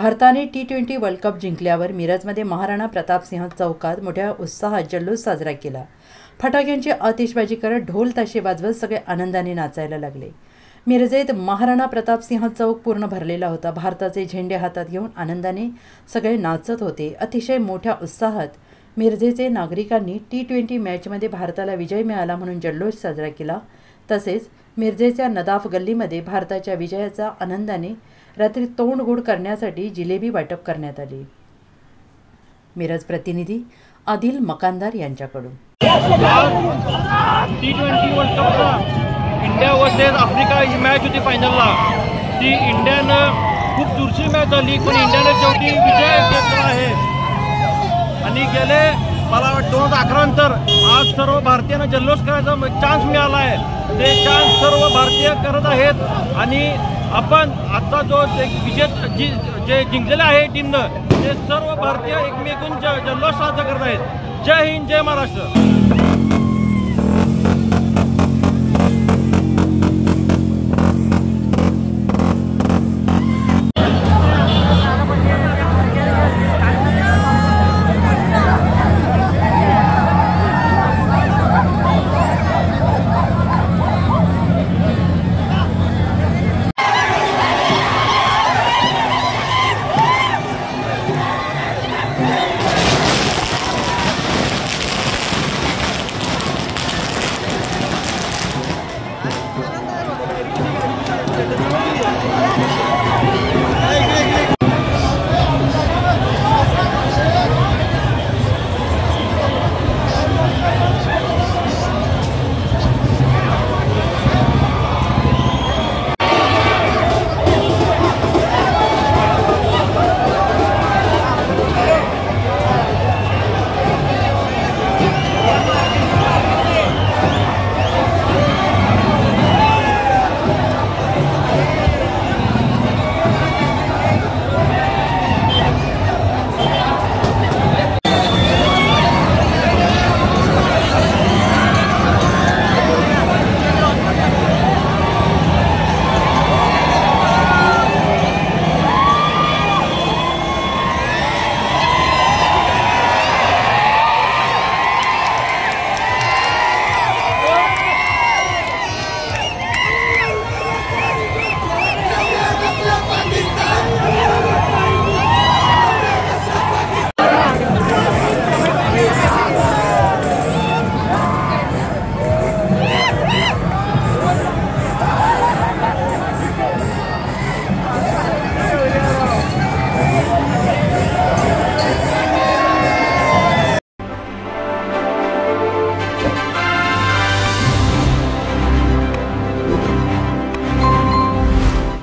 भारताने T20 world cup जिंकल्यावर मिरजमध्ये महाराणा प्रतापसिंह चौकात मोठ्या उत्साहात जल्लोष साजरा केला। फटाक्यांची आतिषबाजी करत ढोल ताशे वाजवत सगळे आनंदाने नाचायला लागले। मिरजेत महाराणा प्रतापसिंह चौक पूर्ण भरलेला होता। भारताचे झेंडे हातात घेऊन आनंदाने सगळे नाचत होते। अतिशय मोठ्या उत्साहात मिरजेचे नागरिकांनी T20 मॅचमध्ये भारताला विजय मिळाला म्हणून जल्लोष साजरा केला। तसेच मिरजेच्या नदाफ गल्लीमध्ये भारताच्या विजयाचा आनंदाने रात्री तोंड गोड करण्यासाठी जिलेबी वाटप करण्यात आली। मिरज प्रतिनिधी आदिल मकानदार यांच्याकडून। T20 वर्ल्ड कपचा इंडिया वर्सेस आफ्रिका ही मॅच होती फायनलला। ती इंडियानं खूप चुरशी मॅच झाली, पण इंडियानं शेवटी विजय घेतला आहे। आणि गेले मला वाटतं 2011 नंतर आज सर्व भारतीयांना जल्लोष करायचा चान्स मिळाला आहे। ते चान्स सर्व भारतीय करत आहेत आणि आपण आजचा जो विजय जे जिंकलेलं आहे टीमनं, ते सर्व भारतीय एकमेकून जल्लोष साजरा करत आहेत। जय हिंद, जय महाराष्ट्र।